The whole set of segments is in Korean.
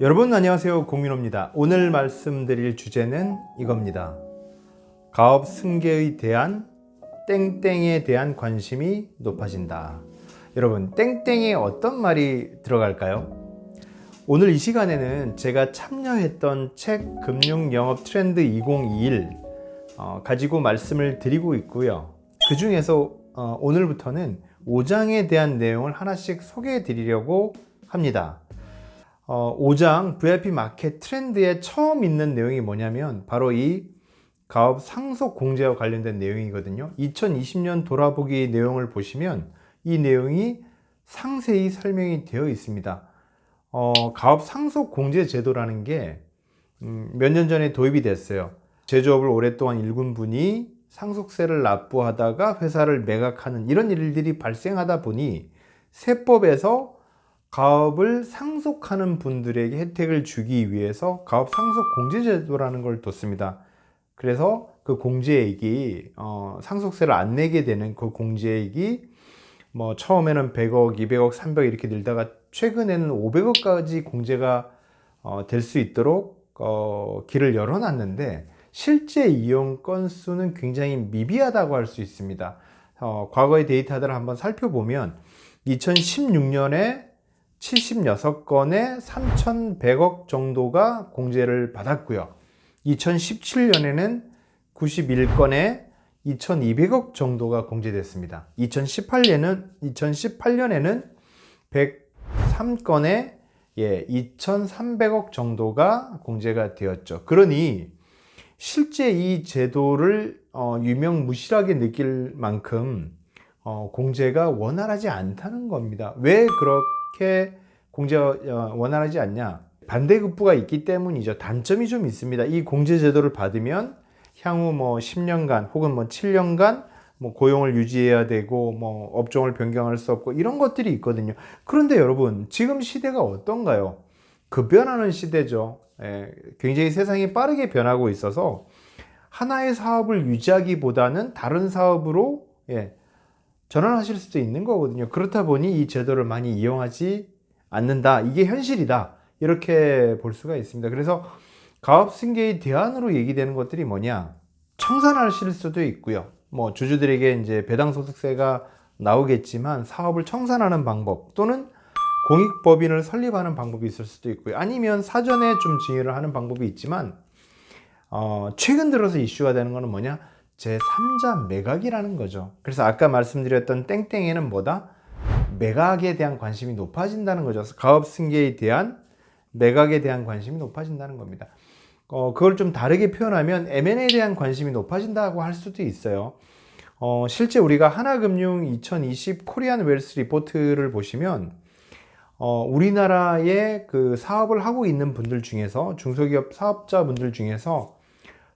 여러분 안녕하세요, 공민호입니다. 오늘 말씀드릴 주제는 이겁니다. 가업 승계에 대한 땡땡에 대한 관심이 높아진다. 여러분, 땡땡에 어떤 말이 들어갈까요? 오늘 이 시간에는 제가 참여했던 책 금융영업 트렌드 2021 가지고 말씀을 드리고 있고요. 그 중에서 오늘부터는 5장에 대한 내용을 하나씩 소개해 드리려고 합니다. 5장 VIP 마켓 트렌드에 처음 있는 내용이 뭐냐면 바로 이 가업 상속 공제와 관련된 내용이거든요. 2020년 돌아보기 내용을 보시면 이 내용이 상세히 설명이 되어 있습니다. 가업 상속 공제 제도라는 게 몇 년 전에 도입이 됐어요. 제조업을 오랫동안 일군 분이 상속세를 납부하다가 회사를 매각하는 이런 일들이 발생하다 보니 세법에서 가업을 상속하는 분들에게 혜택을 주기 위해서 가업 상속 공제 제도라는 걸 뒀습니다. 그래서 그 공제액이 상속세를 안 내게 되는 그 공제액이 뭐 처음에는 100억, 200억, 300억 이렇게 늘다가 최근에는 500억까지 공제가 될 수 있도록 길을 열어놨는데 실제 이용 건수는 굉장히 미비하다고 할 수 있습니다. 과거의 데이터들을 한번 살펴보면 2016년에 76건에 3,100억 정도가 공제를 받았고요. 2017년에는 91건에 2,200억 정도가 공제됐습니다. 2018년에는 103건에 2,300억 정도가 공제가 되었죠. 그러니 실제 이 제도를 유명무실하게 느낄 만큼 공제가 원활하지 않다는 겁니다. 왜 그렇게 공제가 원활하지 않냐? 반대급부가 있기 때문이죠. 단점이 좀 있습니다. 이 공제 제도를 받으면 향후 10년간 혹은 7년간 고용을 유지해야 되고 업종을 변경할 수 없고 이런 것들이 있거든요. 그런데 여러분, 지금 시대가 어떤가요? 급변하는 시대죠. 굉장히 세상이 빠르게 변하고 있어서 하나의 사업을 유지하기보다는 다른 사업으로 전환하실 수도 있는 거거든요. 그렇다 보니 이 제도를 많이 이용하지 않는다. 이게 현실이다. 이렇게 볼 수가 있습니다. 그래서 가업 승계의 대안으로 얘기되는 것들이 뭐냐? 청산하실 수도 있고요. 주주들에게 이제 배당소득세가 나오겠지만 사업을 청산하는 방법 또는 공익법인을 설립하는 방법이 있을 수도 있고요. 아니면 사전에 좀 증여를 하는 방법이 있지만 최근 들어서 이슈가 되는 거는 뭐냐? 제3자 매각이라는 거죠. 그래서 아까 말씀드렸던 땡땡에는 뭐다? 매각에 대한 관심이 높아진다는 거죠. 가업 승계에 대한 매각에 대한 관심이 높아진다는 겁니다. 그걸 좀 다르게 표현하면 M&A에 대한 관심이 높아진다고 할 수도 있어요. 실제 우리가 하나금융 2020 코리안 웰스 리포트를 보시면 우리나라의 그 사업을 하고 있는 분들 중에서 중소기업 사업자분들 중에서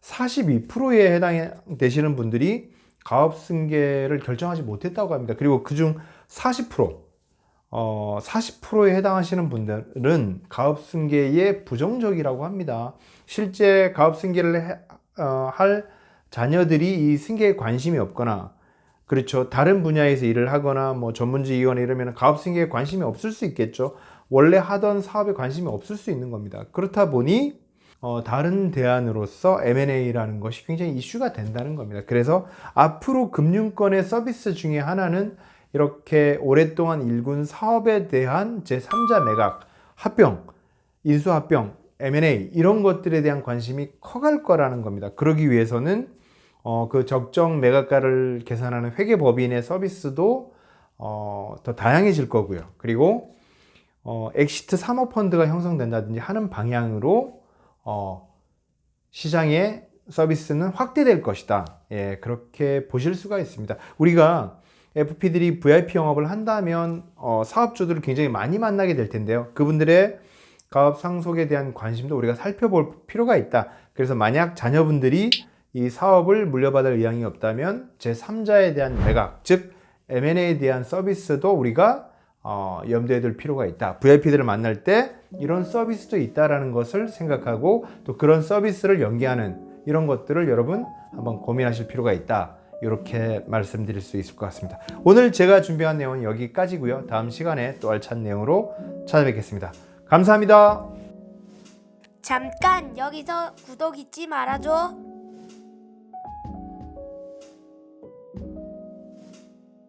42%에 해당되시는 분들이 가업 승계를 결정하지 못했다고 합니다. 그리고 그중 40%에 해당하시는 분들은 가업 승계에 부정적이라고 합니다. 실제 가업 승계를 할 자녀들이 이 승계에 관심이 없거나, 그렇죠, 다른 분야에서 일을 하거나 전문직이거나 이러면 가업 승계에 관심이 없을 수 있겠죠. 원래 하던 사업에 관심이 없을 수 있는 겁니다. 그렇다 보니 다른 대안으로서 M&A라는 것이 굉장히 이슈가 된다는 겁니다. 그래서 앞으로 금융권의 서비스 중에 하나는 이렇게 오랫동안 일군 사업에 대한 제3자 매각, 합병, 인수합병, M&A 이런 것들에 대한 관심이 커갈 거라는 겁니다. 그러기 위해서는 그 적정 매각가를 계산하는 회계법인의 서비스도 더 다양해질 거고요. 그리고 엑시트 사모펀드가 형성된다든지 하는 방향으로 시장의 서비스는 확대될 것이다. 그렇게 보실 수가 있습니다. 우리가 FP들이 VIP 영업을 한다면 사업주들을 굉장히 많이 만나게 될 텐데요. 그분들의 가업 상속에 대한 관심도 우리가 살펴볼 필요가 있다. 그래서 만약 자녀분들이 이 사업을 물려받을 의향이 없다면 제3자에 대한 매각, 즉 M&A에 대한 서비스도 우리가 염두에 둘 필요가 있다. VIP들을 만날 때 이런 서비스도 있다라는 것을 생각하고 또 그런 서비스를 연계하는 이런 것들을 여러분 한번 고민하실 필요가 있다. 이렇게 말씀드릴 수 있을 것 같습니다. 오늘 제가 준비한 내용은 여기까지고요. 다음 시간에 또 알찬 내용으로 찾아뵙겠습니다. 감사합니다. 잠깐 여기서 구독 잊지 말아줘.